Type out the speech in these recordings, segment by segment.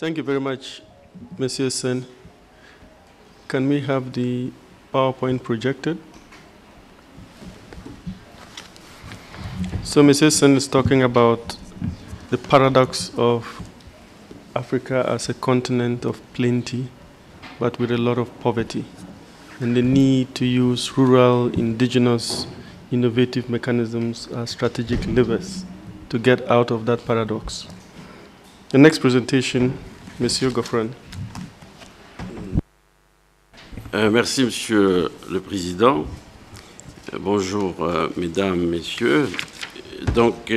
Thank you very much, Monsieur Sen. Can we have the PowerPoint projected? So Monsieur Sen is talking about the paradox of Africa as a continent of plenty, but with a lot of poverty, and the need to use rural, indigenous, innovative mechanisms as strategic levers to get out of that paradox. The next presentation, Monsieur Goffran. Merci, Monsieur le Président. Bonjour, Mesdames, Messieurs. Donc,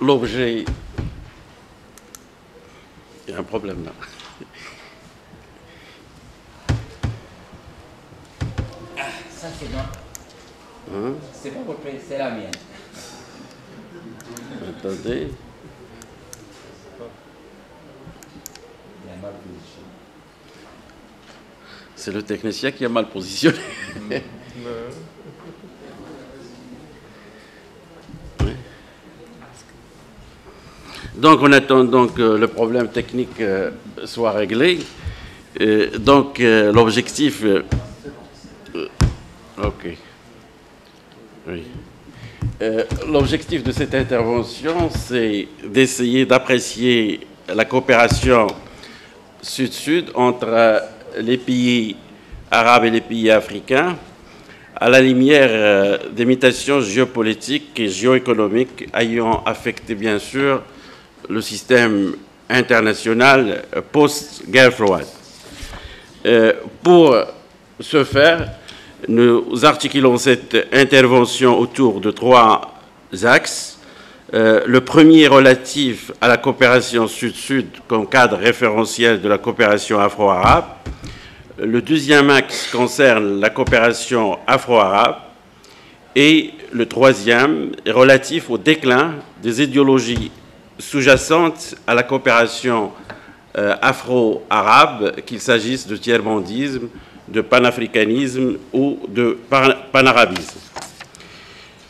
l'objet... Il y a un problème là. Ah, ça c'est non. Hein? C'est pas votre place, c'est la mienne. Attendez. Il a mal positionné. C'est le technicien qui a mal positionné. Donc, on attend donc que le problème technique soit réglé. Donc, l'objectif... OK. Oui. L'objectif de cette intervention, c'est d'essayer d'apprécier la coopération sud-sud entre les pays arabes et les pays africains à la lumière des mutations géopolitiques et géoéconomiques ayant affecté, bien sûr, le système international post-guerre froide. Pour ce faire, nous articulons cette intervention autour de trois axes. Le premier relatif à la coopération sud-sud comme cadre référentiel de la coopération afro-arabe. Le deuxième axe concerne la coopération afro-arabe. Et le troisième est relatif au déclin des idéologies sous-jacentes à la coopération afro-arabe, qu'il s'agisse de tiers-mondisme, de panafricanisme ou de panarabisme.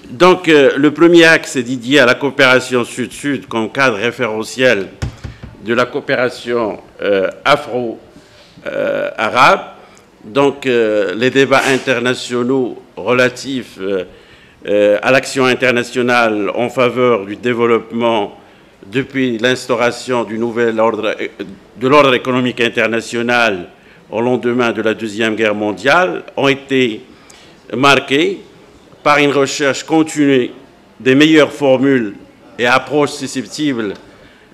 Donc, le premier axe est dédié à la coopération sud-sud comme cadre référentiel de la coopération afro-arabe. Donc, les débats internationaux relatifs à l'action internationale en faveur du développement depuis l'instauration du nouvel ordre, de l'ordre économique international au lendemain de la Deuxième Guerre mondiale ont été marqués par une recherche continue des meilleures formules et approches susceptibles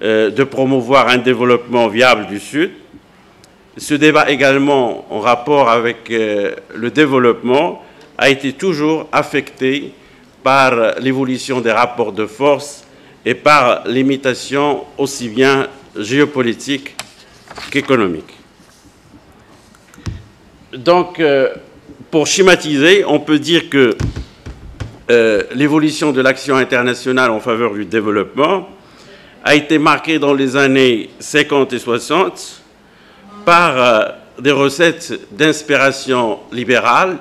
de promouvoir un développement viable du Sud. Ce débat également en rapport avec le développement a été toujours affecté par l'évolution des rapports de force et par l'imitation aussi bien géopolitique qu'économique. Donc, pour schématiser, on peut dire que l'évolution de l'action internationale en faveur du développement a été marquée dans les années 50 et 60 par des recettes d'inspiration libérale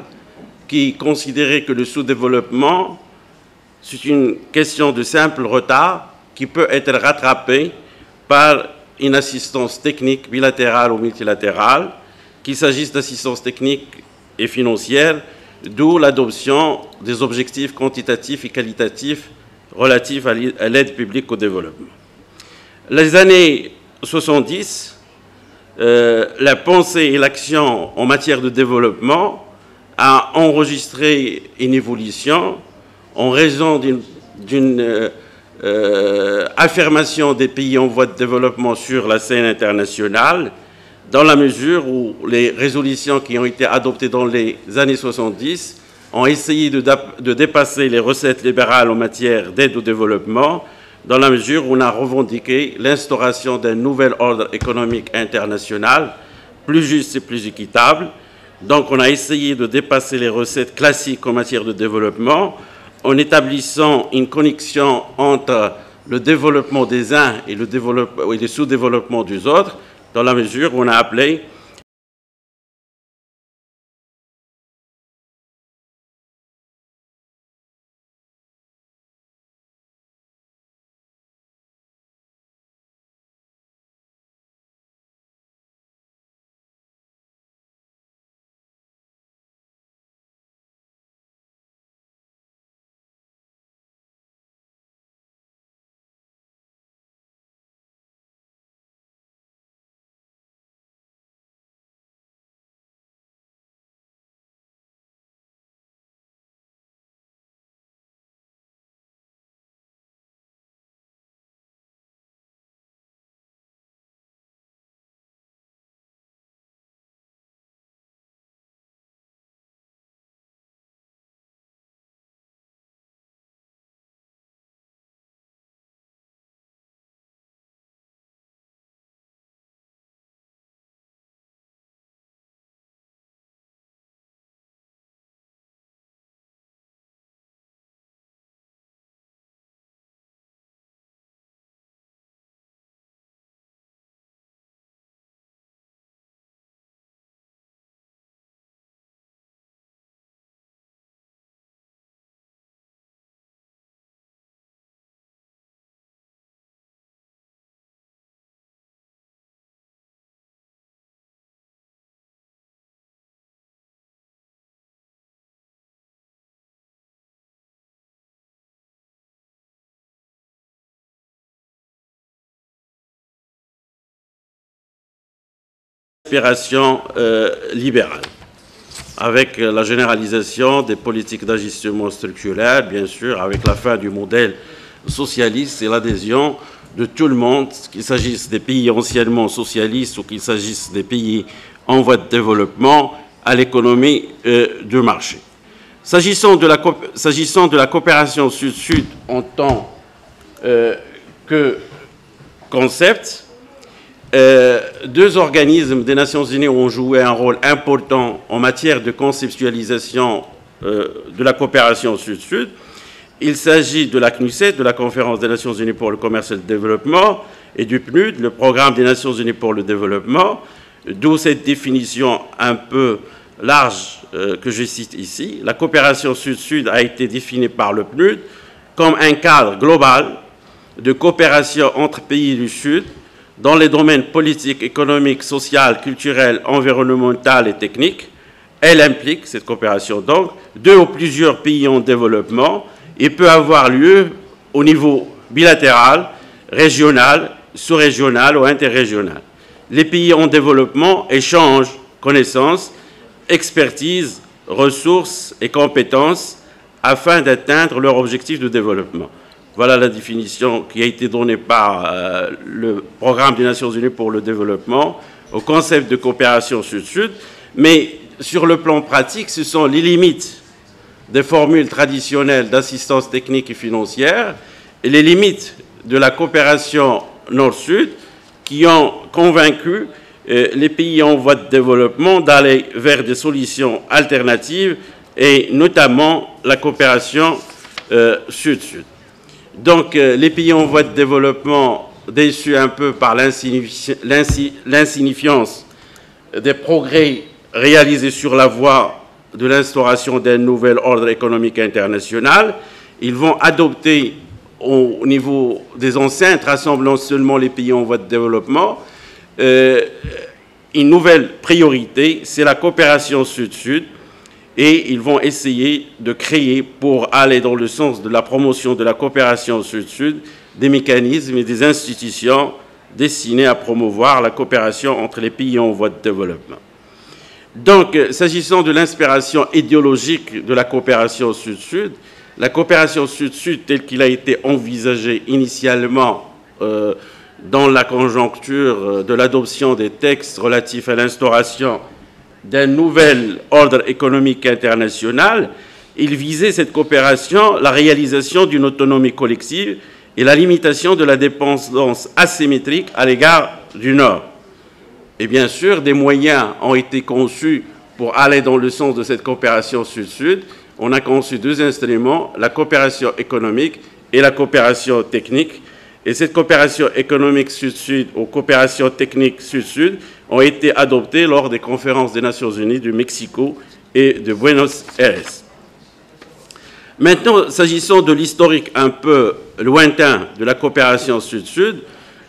qui considéraient que le sous-développement, c'est une question de simple retard qui peut être rattrapé par une assistance technique bilatérale ou multilatérale, qu'il s'agisse d'assistance technique et financière, d'où l'adoption des objectifs quantitatifs et qualitatifs relatifs à l'aide publique au développement. Les années 70, la pensée et l'action en matière de développement a enregistré une évolution en raison d'une affirmation des pays en voie de développement sur la scène internationale, dans la mesure où les résolutions qui ont été adoptées dans les années 70 ont essayé de dépasser les recettes libérales en matière d'aide au développement, dans la mesure où on a revendiqué l'instauration d'un nouvel ordre économique international, plus juste et plus équitable. Donc on a essayé de dépasser les recettes classiques en matière de développement en établissant une connexion entre le développement des uns et le sous-développement des autres, dans la mesure où on a appelé d'inspiration libérale, avec la généralisation des politiques d'ajustement structurel, bien sûr, avec la fin du modèle socialiste et l'adhésion de tout le monde, qu'il s'agisse des pays anciennement socialistes ou qu'il s'agisse des pays en voie de développement, à l'économie de marché. S'agissant de la coopération sud-sud en tant que concept, deux organismes des Nations Unies ont joué un rôle important en matière de conceptualisation de la coopération sud-sud. Il s'agit de la CNUSED, de la Conférence des Nations Unies pour le commerce et le développement, et du PNUD, le Programme des Nations Unies pour le développement, d'où cette définition un peu large que je cite ici. La coopération sud-sud a été définie par le PNUD comme un cadre global de coopération entre pays du Sud dans les domaines politiques, économiques, social, culturel, environnemental et technique. Elle implique, cette coopération donc, deux ou plusieurs pays en développement et peut avoir lieu au niveau bilatéral, régional, sous-régional ou interrégional. Les pays en développement échangent connaissances, expertise, ressources et compétences afin d'atteindre leur objectif de développement. Voilà la définition qui a été donnée par le Programme des Nations Unies pour le développement au concept de coopération sud-sud. Mais sur le plan pratique, ce sont les limites des formules traditionnelles d'assistance technique et financière et les limites de la coopération nord-sud qui ont convaincu les pays en voie de développement d'aller vers des solutions alternatives et notamment la coopération sud-sud. Donc les pays en voie de développement, déçus un peu par l'insignifiance des progrès réalisés sur la voie de l'instauration d'un nouvel ordre économique international, ils vont adopter au niveau des enceintes rassemblant seulement les pays en voie de développement une nouvelle priorité, c'est la coopération sud-sud, et ils vont essayer de créer, pour aller dans le sens de la promotion de la coopération sud-sud, des mécanismes et des institutions destinés à promouvoir la coopération entre les pays en voie de développement. Donc, s'agissant de l'inspiration idéologique de la coopération sud-sud, la coopération sud-sud telle qu'il a été envisagée initialement dans la conjoncture de l'adoption des textes relatifs à l'instauration d'un nouvel ordre économique international, il visait cette coopération, la réalisation d'une autonomie collective et la limitation de la dépendance asymétrique à l'égard du Nord. Et bien sûr, des moyens ont été conçus pour aller dans le sens de cette coopération sud-sud. On a conçu deux instruments, la coopération économique et la coopération technique. Et cette coopération économique sud-sud ou coopération technique sud-sud ont été adoptées lors des conférences des Nations Unies du Mexico et de Buenos Aires. Maintenant, s'agissant de l'historique un peu lointain de la coopération sud-sud,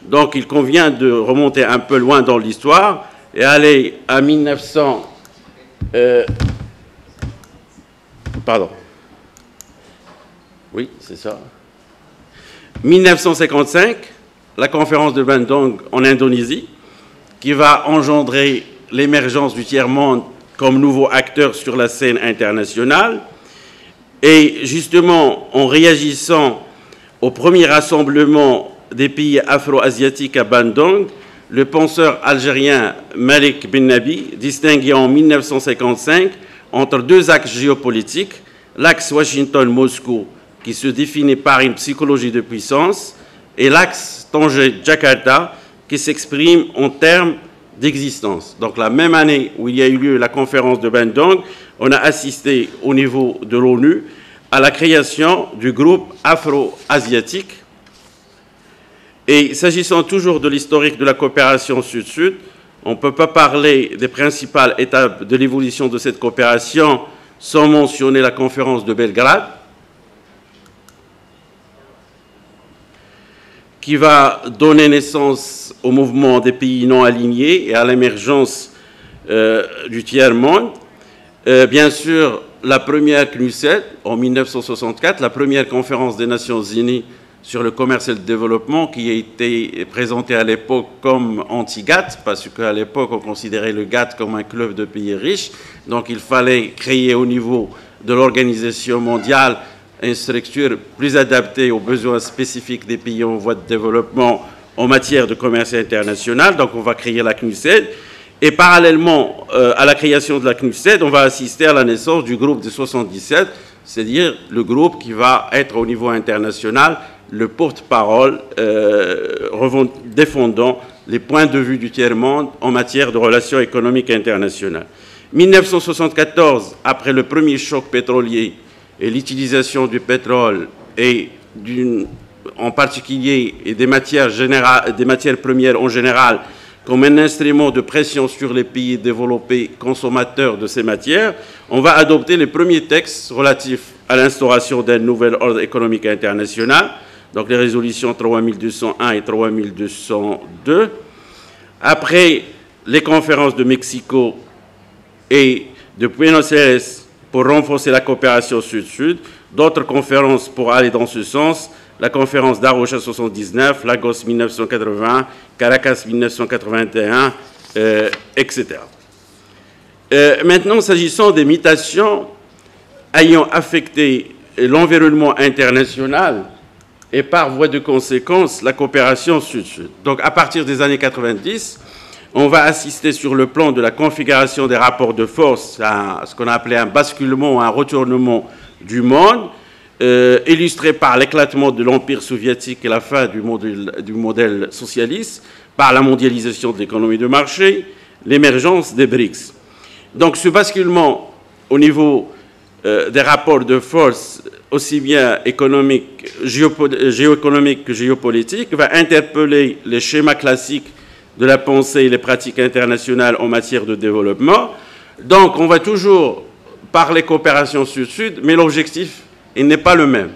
donc il convient de remonter un peu loin dans l'histoire et aller à 1955, la conférence de Bandung en Indonésie, qui va engendrer l'émergence du tiers-monde comme nouveau acteur sur la scène internationale. Et justement, en réagissant au premier rassemblement des pays afro-asiatiques à Bandung, le penseur algérien Malik Ben Nabi distinguait en 1955 entre deux axes géopolitiques, l'axe Washington-Moscou, qui se définit par une psychologie de puissance, et l'axe Tanger-Jakarta, qui s'exprime en termes d'existence. Donc la même année où il y a eu lieu la conférence de Bandung, on a assisté au niveau de l'ONU à la création du groupe afro-asiatique. Et s'agissant toujours de l'historique de la coopération sud-sud, on ne peut pas parler des principales étapes de l'évolution de cette coopération sans mentionner la conférence de Belgrade, qui va donner naissance au mouvement des pays non alignés et à l'émergence du tiers-monde. Bien sûr, la première CNUSED, en 1964, la première conférence des Nations Unies sur le commerce et le développement qui a été présenté à l'époque comme anti-GATT, parce qu'à l'époque, on considérait le GATT comme un club de pays riches. Donc, il fallait créer au niveau de l'organisation mondiale une structure plus adaptée aux besoins spécifiques des pays en voie de développement en matière de commerce international. Donc, on va créer la CNUSED. Et parallèlement à la création de la CNUSED, on va assister à la naissance du groupe de 77, c'est-à-dire le groupe qui va être au niveau international le porte-parole défendant les points de vue du tiers-monde en matière de relations économiques internationales. 1974, après le premier choc pétrolier et l'utilisation du pétrole et en particulier et des matières premières en général comme un instrument de pression sur les pays développés consommateurs de ces matières, on va adopter les premiers textes relatifs à l'instauration d'un nouvel ordre économique international, donc les résolutions 3201 et 3202. Après les conférences de Mexico et de Buenos Aires pour renforcer la coopération sud-sud, d'autres conférences pour aller dans ce sens, la conférence d'Arusha 79, Lagos 1980, Caracas 1981, etc. Maintenant, s'agissant des mutations ayant affecté l'environnement international et par voie de conséquence la coopération sud-sud. Donc, à partir des années 90, on va assister sur le plan de la configuration des rapports de force à ce qu'on a appelé un basculement, un retournement du monde, illustré par l'éclatement de l'Empire soviétique et la fin du modèle socialiste, par la mondialisation de l'économie de marché, l'émergence des BRICS. Donc ce basculement au niveau des rapports de force, aussi bien économiques, géoéconomiques que géopolitiques, va interpeller les schémas classiques de la pensée et les pratiques internationales en matière de développement. Donc on va toujours parler coopération sud-sud, mais l'objectif il n'est pas le même.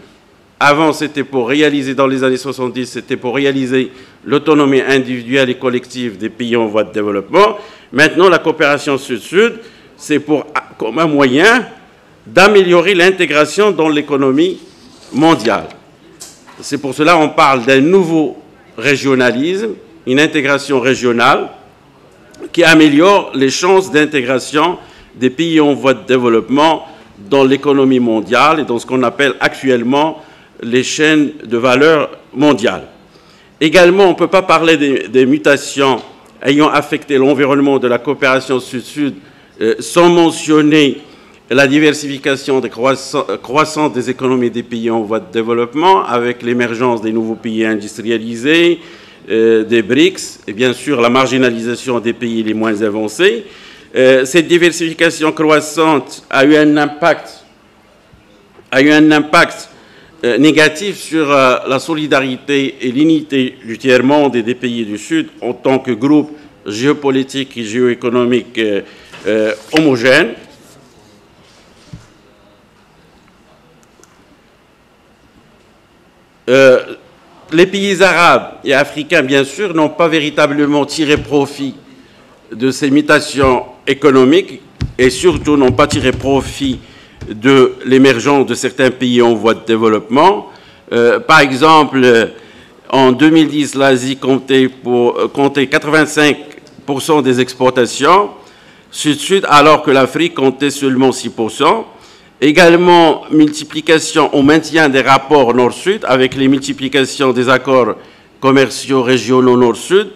Avant, c'était pour réaliser, dans les années 70, c'était pour réaliser l'autonomie individuelle et collective des pays en voie de développement. Maintenant, la coopération sud-sud, c'est comme un moyen d'améliorer l'intégration dans l'économie mondiale. C'est pour cela qu'on parle d'un nouveau régionalisme, une intégration régionale qui améliore les chances d'intégration des pays en voie de développement dans l'économie mondiale et dans ce qu'on appelle actuellement les chaînes de valeur mondiales. Également, on ne peut pas parler des mutations ayant affecté l'environnement de la coopération sud-sud sans mentionner la diversification croissante des économies des pays en voie de développement avec l'émergence des nouveaux pays industrialisés, des BRICS et bien sûr la marginalisation des pays les moins avancés. Cette diversification croissante a eu un impact négatif sur la solidarité et l'unité du tiers-monde et des pays du Sud en tant que groupe géopolitique et géoéconomique homogène. Les pays arabes et africains, bien sûr, n'ont pas véritablement tiré profit de ces mutations économiques et surtout n'ont pas tiré profit de l'émergence de certains pays en voie de développement. Par exemple, en 2010, l'Asie comptait 85% des exportations sud-sud, alors que l'Afrique comptait seulement 6%. Également, multiplication au maintien des rapports nord-sud avec les multiplications des accords commerciaux régionaux nord-sud,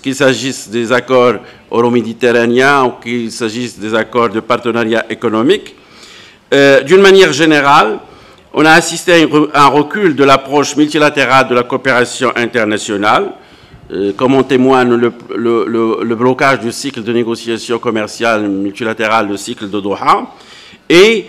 qu'il s'agisse des accords euro-méditerranéens ou qu'il s'agisse des accords de partenariat économique. D'une manière générale, on a assisté à un recul de l'approche multilatérale de la coopération internationale, comme en témoigne le blocage du cycle de négociation commerciale multilatérale, le cycle de Doha. Et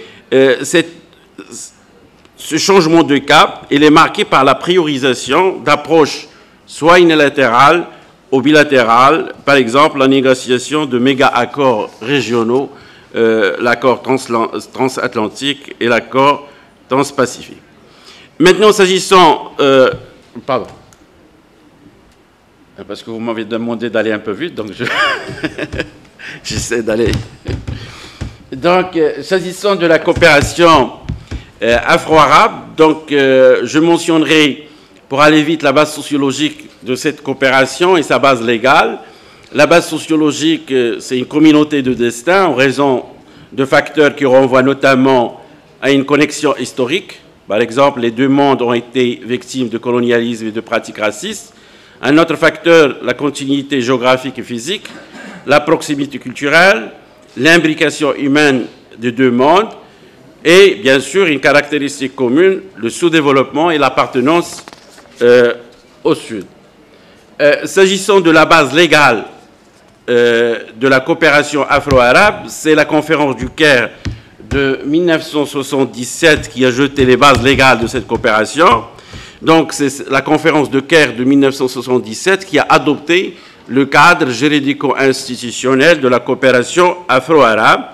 ce changement de cap, il est marqué par la priorisation d'approches soit unilatérales ou bilatérales, par exemple la négociation de méga-accords régionaux, l'accord transatlantique et l'accord transpacifique. Maintenant, s'agissant... pardon. Parce que vous m'avez demandé d'aller un peu vite, donc j'essaie d'aller... Donc, s'agissant de la coopération afro-arabe, donc, je mentionnerai Pour aller vite, la base sociologique de cette coopération et sa base légale. La base sociologique, c'est une communauté de destin en raison de facteurs qui renvoient notamment à une connexion historique. Par exemple, les deux mondes ont été victimes de colonialisme et de pratiques racistes. Un autre facteur, la continuité géographique et physique, la proximité culturelle, l'imbrication humaine des deux mondes et, bien sûr, une caractéristique commune, le sous-développement et l'appartenance au Sud. S'agissant de la base légale de la coopération afro-arabe, c'est la conférence du Caire de 1977 qui a jeté les bases légales de cette coopération. Donc, c'est la conférence de Caire de 1977 qui a adopté le cadre juridico-institutionnel de la coopération afro-arabe.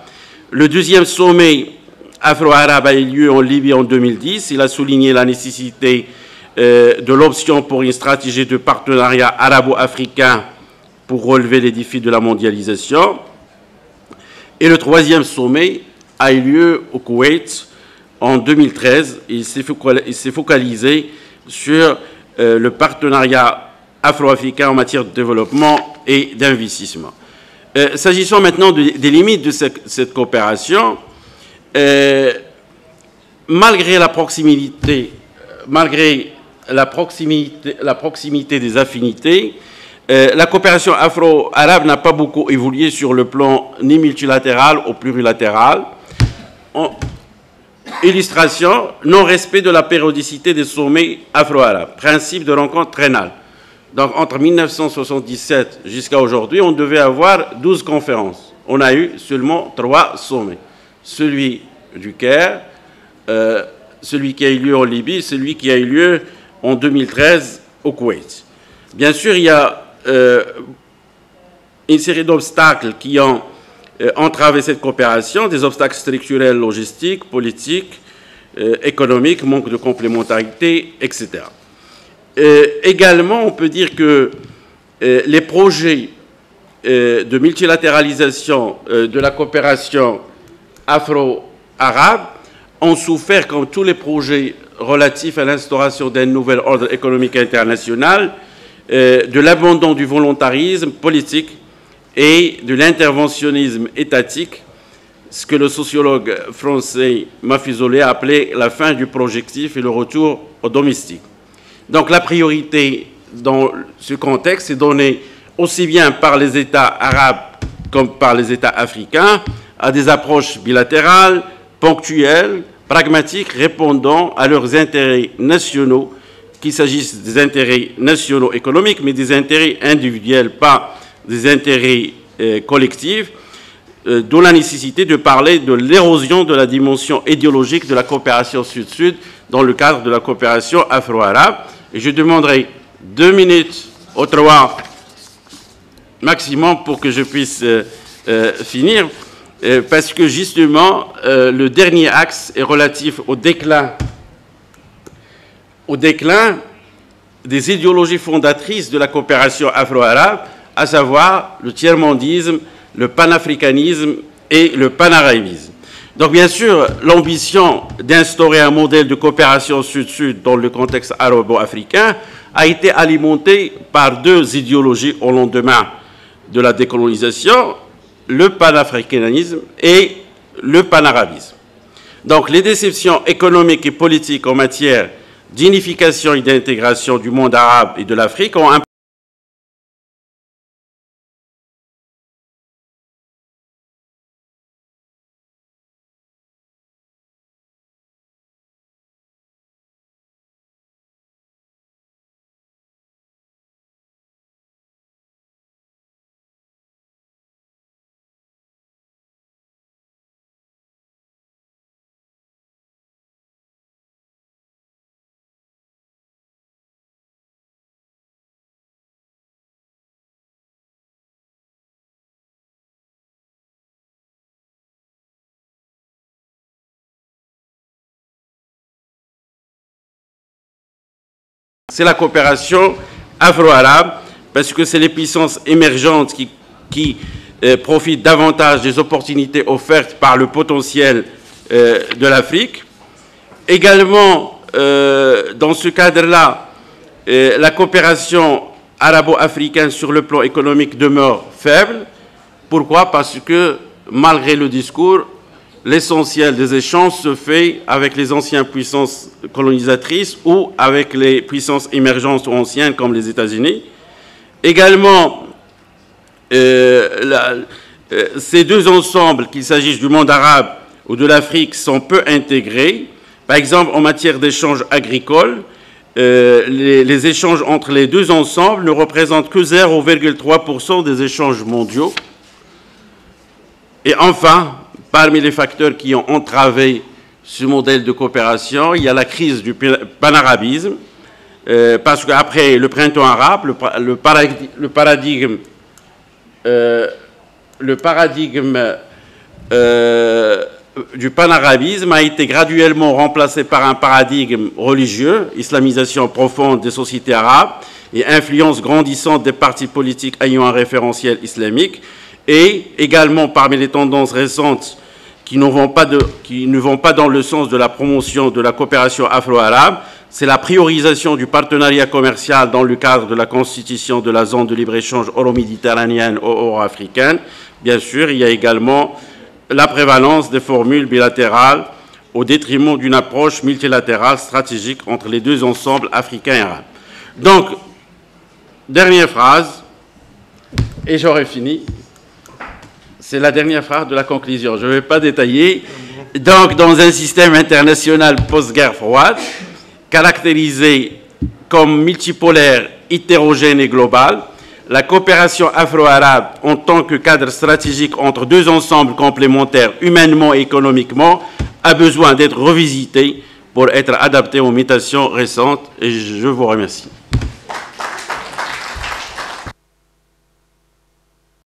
Le deuxième sommet afro-arabe a eu lieu en Libye en 2010. Il a souligné la nécessité de l'option pour une stratégie de partenariat arabo-africain pour relever les défis de la mondialisation. Et le troisième sommet a eu lieu au Koweït en 2013. Il s'est focalisé sur le partenariat afro-africain en matière de développement et d'investissement. S'agissant maintenant des limites de cette coopération, malgré la proximité des affinités, la coopération afro-arabe n'a pas beaucoup évolué sur le plan ni multilatéral ou plurilatéral. Illustration, non-respect de la périodicité des sommets afro-arabes, principe de rencontre triennale. Donc, entre 1977 jusqu'à aujourd'hui, on devait avoir 12 conférences. On a eu seulement 3 sommets. Celui du Caire, celui qui a eu lieu en Libye, celui qui a eu lieu en 2013 au Koweït. Bien sûr, il y a une série d'obstacles qui ont entravé cette coopération, des obstacles structurels, logistiques, politiques, économiques, manque de complémentarité, etc. Également, on peut dire que les projets de multilatéralisation de la coopération afro-arabe ont souffert, comme tous les projets relatifs à l'instauration d'un nouvel ordre économique international, de l'abandon du volontarisme politique et de l'interventionnisme étatique, ce que le sociologue français Maffizolé a appelé la fin du projectif et le retour au domestique. Donc la priorité dans ce contexte est donnée aussi bien par les États arabes comme par les États africains à des approches bilatérales, ponctuelles, pragmatiques, répondant à leurs intérêts nationaux, qu'il s'agisse des intérêts nationaux économiques, mais des intérêts individuels, pas des intérêts collectifs, d'où la nécessité de parler de l'érosion de la dimension idéologique de la coopération sud-sud dans le cadre de la coopération afro-arabe. Et je demanderai 2 minutes ou 3 maximum pour que je puisse finir, parce que justement, le dernier axe est relatif au déclin des idéologies fondatrices de la coopération afro-arabe, à savoir le tiers-mondisme, le panafricanisme et le panarabisme. Donc bien sûr, l'ambition d'instaurer un modèle de coopération sud-sud dans le contexte arabo-africain a été alimentée par 2 idéologies au lendemain de la décolonisation, le panafricanisme et le panarabisme. Donc les déceptions économiques et politiques en matière d'unification et d'intégration du monde arabe et de l'Afrique ont c'est la coopération afro-arabe, parce que c'est les puissances émergentes qui profitent davantage des opportunités offertes par le potentiel de l'Afrique. Également, dans ce cadre-là, La coopération arabo-africaine sur le plan économique demeure faible. Pourquoi? Parce que, malgré le discours, l'essentiel des échanges se fait avec les anciennes puissances colonisatrices ou avec les puissances émergentes ou anciennes comme les États-Unis. Également, ces deux ensembles, qu'il s'agisse du monde arabe ou de l'Afrique, sont peu intégrés. Par exemple, en matière d'échanges agricoles, les échanges entre les deux ensembles ne représentent que 0,3% des échanges mondiaux. Et enfin, parmi les facteurs qui ont entravé ce modèle de coopération, il y a la crise du panarabisme, parce qu'après le printemps arabe, le paradigme du panarabisme a été graduellement remplacé par un paradigme religieux, islamisation profonde des sociétés arabes et influence grandissante des partis politiques ayant un référentiel islamique, et également parmi les tendances récentes qui ne vont pas dans le sens de la promotion de la coopération afro-arabe, c'est la priorisation du partenariat commercial dans le cadre de la constitution de la zone de libre-échange euro-méditerranéenne ou euro-africaine. Bien sûr, il y a également la prévalence des formules bilatérales au détriment d'une approche multilatérale stratégique entre les deux ensembles africains et arabes. Donc, dernière phrase, et j'aurai fini. C'est la dernière phrase de la conclusion. Je ne vais pas détailler. Donc, dans un système international post-guerre froide, caractérisé comme multipolaire, hétérogène et global, la coopération afro-arabe en tant que cadre stratégique entre deux ensembles complémentaires humainement et économiquement a besoin d'être revisitée pour être adaptée aux mutations récentes. Et je vous remercie.